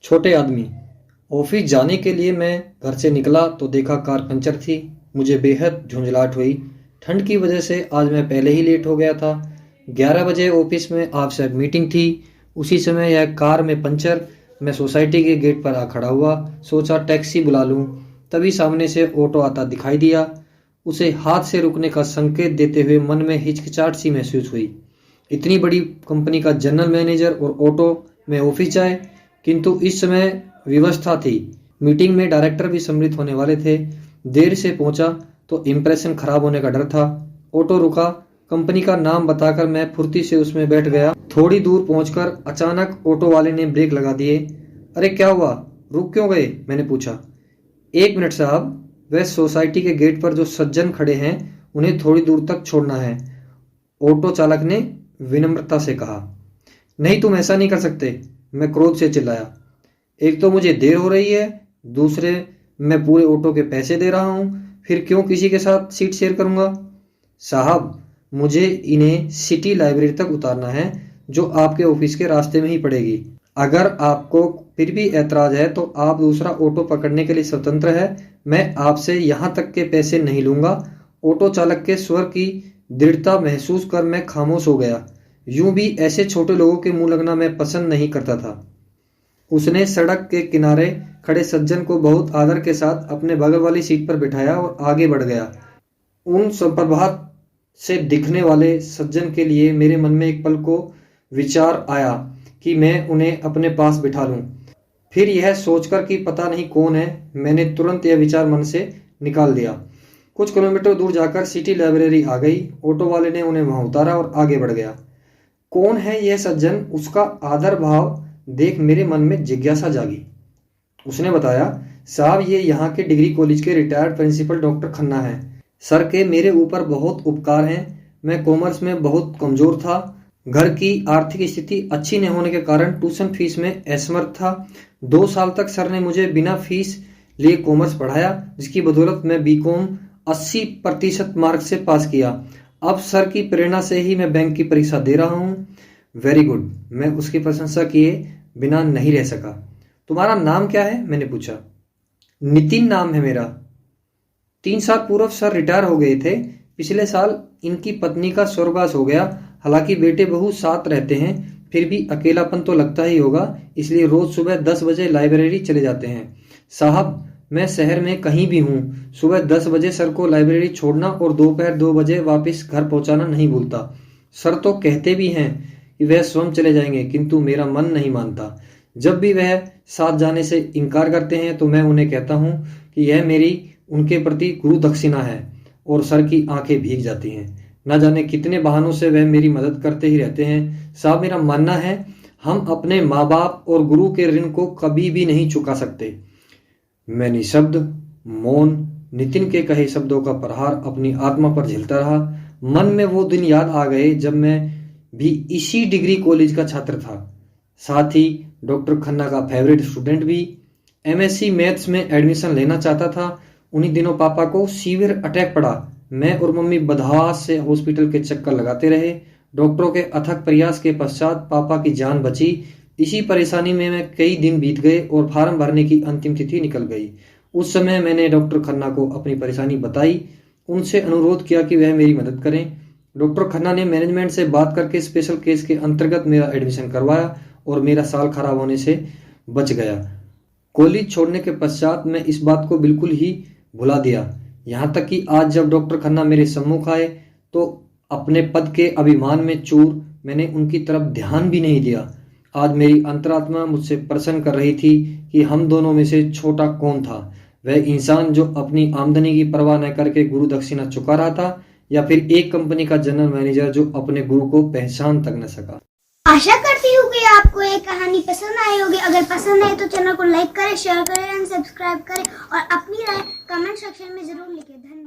छोटे आदमी। ऑफिस जाने के लिए मैं घर से निकला तो देखा कार पंचर थी। मुझे बेहद झुंझलाहट हुई। ठंड की वजह से आज मैं पहले ही लेट हो गया था। 11 बजे ऑफिस में आपसे मीटिंग थी। उसी समय यह कार में पंचर। मैं सोसाइटी के गेट पर आ खड़ा हुआ। सोचा टैक्सी बुला लूं। तभी सामने से ऑटो आता दिखाई दिया। उसे हाथ से रुकने का संकेत देते हुए मन में हिचकिचाहट सी महसूस हुई। इतनी बड़ी कंपनी का जनरल मैनेजर और ऑटो में ऑफिस जाए, किंतु इस समय व्यवस्था थी। मीटिंग में डायरेक्टर भी सम्मिलित होने वाले थे। देर से पहुंचा तो इंप्रेशन खराब होने का डर था। ऑटो रुका। कंपनी का नाम बताकर मैं फुर्ती से उसमें बैठ गया। थोड़ी दूर पहुंचकर अचानक ऑटो वाले ने ब्रेक लगा दिए। अरे क्या हुआ, रुक क्यों गए, मैंने पूछा। 1 मिनट साहब, वह सोसाइटी के गेट पर जो सज्जन खड़े हैं उन्हें थोड़ी दूर तक छोड़ना है, ऑटो चालक ने विनम्रता से कहा। नहीं, तुम ऐसा नहीं कर सकते, मैं क्रोध से चिल्लाया। एक तो मुझे देर हो रही है, दूसरे मैं पूरे ऑटो के पैसे दे रहा हूं, फिर क्यों किसी के साथ सीट शेयर करूंगा। साहब, मुझे इन्हें सिटी लाइब्रेरी तक उतारना है, जो आपके ऑफिस के रास्ते में ही पड़ेगी। अगर आपको फिर भी ऐतराज है तो आप दूसरा ऑटो पकड़ने के लिए स्वतंत्र है। मैं आपसे यहां तक के पैसे नहीं लूंगा। ऑटो चालक के स्वर की दृढ़ता महसूस कर मैं खामोश हो गया। यूं भी ऐसे छोटे लोगों के मुंह लगना मैं पसंद नहीं करता था। उसने सड़क के किनारे खड़े सज्जन को बहुत आदर के साथ अपने बगल वाली सीट पर बिठाया और आगे बढ़ गया। उन सुप्रभात से दिखने वाले सज्जन के लिए मेरे मन में एक पल को विचार आया कि मैं उन्हें अपने पास बिठा लूं। फिर यह सोचकर कि पता नहीं कौन है, मैंने तुरंत यह विचार मन से निकाल दिया। कुछ किलोमीटर दूर जाकर सिटी लाइब्रेरी आ गई। ऑटो वाले ने उन्हें वहां उतारा और आगे बढ़ गया। कौन है यह सज्जन, उसका आदर भाव देख मेरे मन में जिज्ञासा जागी। उसने बताया, साहब ये यहाँ के डिग्री कॉलेज के रिटायर्ड प्रिंसिपल डॉक्टर खन्ना है। सर के मेरे ऊपर बहुत उपकार हैं। मैं कॉमर्स में बहुत कमजोर था। घर की आर्थिक स्थिति अच्छी न होने के कारण ट्यूशन फीस में असमर्थ था। 2 साल तक सर ने मुझे बिना फीस लिए कॉमर्स पढ़ाया, जिसकी बदौलत मैं बीकॉम 80% मार्क्स से पास किया। अब सर की प्रेरणा से ही मैं बैंक की परीक्षा दे रहा हूँ। वेरी गुड, मैं उसकी प्रशंसा किए बिना नहीं रह सका। तुम्हारा नाम क्या है, मैंने पूछा। नितिन नाम है मेरा। 3 साल पूर्व सर रिटायर हो गए थे। पिछले साल इनकी पत्नी का स्वर्गवास हो गया। हालांकि बेटे बहू साथ रहते हैं, फिर भी अकेलापन तो लगता ही होगा, इसलिए रोज सुबह 10 बजे लाइब्रेरी चले जाते हैं। साहब, मैं शहर में कहीं भी हूँ, सुबह 10 बजे सर को लाइब्रेरी छोड़ना और दोपहर 2 बजे वापस घर पहुंचाना नहीं भूलता। सर तो कहते भी हैं कि वह स्वयं चले जाएंगे, किंतु मेरा मन नहीं मानता। जब भी वह साथ जाने से इनकार करते हैं तो मैं उन्हें कहता हूँ कि यह मेरी उनके प्रति गुरु दक्षिणा है, और सर की आंखें भीग जाती हैं। न जाने कितने बहानों से वह मेरी मदद करते ही रहते हैं। साहब, मेरा मानना है हम अपने माँ बाप और गुरु के ऋण को कभी भी नहीं चुका सकते। मैं निशब्द, मौन, नितिन के कहे शब्दों का प्रहार अपनी आत्मा पर झेलता रहा। मन में वो दिन याद आ गए जब मैं भी इसी डिग्री कॉलेज का छात्र था, साथ ही डॉक्टर खन्ना का फेवरेट स्टूडेंट भी। एमएससी मैथ्स में एडमिशन लेना चाहता था। उन्हीं दिनों पापा को सीवियर अटैक पड़ा। मैं और मम्मी बदहवास से हॉस्पिटल के चक्कर लगाते रहे। डॉक्टरों के अथक प्रयास के पश्चात पापा की जान बची। इसी परेशानी में मैं कई दिन बीत गए और फार्म भरने की अंतिम तिथि निकल गई। उस समय मैंने डॉक्टर खन्ना को अपनी परेशानी बताई। उनसे अनुरोध किया कि वह मेरी मदद करें। डॉक्टर खन्ना ने मैनेजमेंट से बात करके स्पेशल केस के अंतर्गत मेरा एडमिशन करवाया और मेरा साल खराब होने से बच गया। कॉलेज छोड़ने के पश्चात मैं इस बात को बिल्कुल ही भुला दिया। यहाँ तक कि आज जब डॉक्टर खन्ना मेरे सम्मुख आए तो अपने पद के अभिमान में चूर मैंने उनकी तरफ ध्यान भी नहीं दिया। आज मेरी अंतरात्मा मुझसे प्रश्न कर रही थी कि हम दोनों में से छोटा कौन था, वह इंसान जो अपनी आमदनी की परवाह न करके गुरु दक्षिणा चुका रहा था, या फिर एक कंपनी का जनरल मैनेजर जो अपने गुरु को पहचान तक न सका। आशा करती हूँ कि आपको ये कहानी पसंद आई होगी। अगर पसंद आए तो चैनल को लाइक करें, शेयर करें एंड सब्सक्राइब करें और अपनी राय कमेंट सेक्शन में जरूर लिखें। धन्यवाद।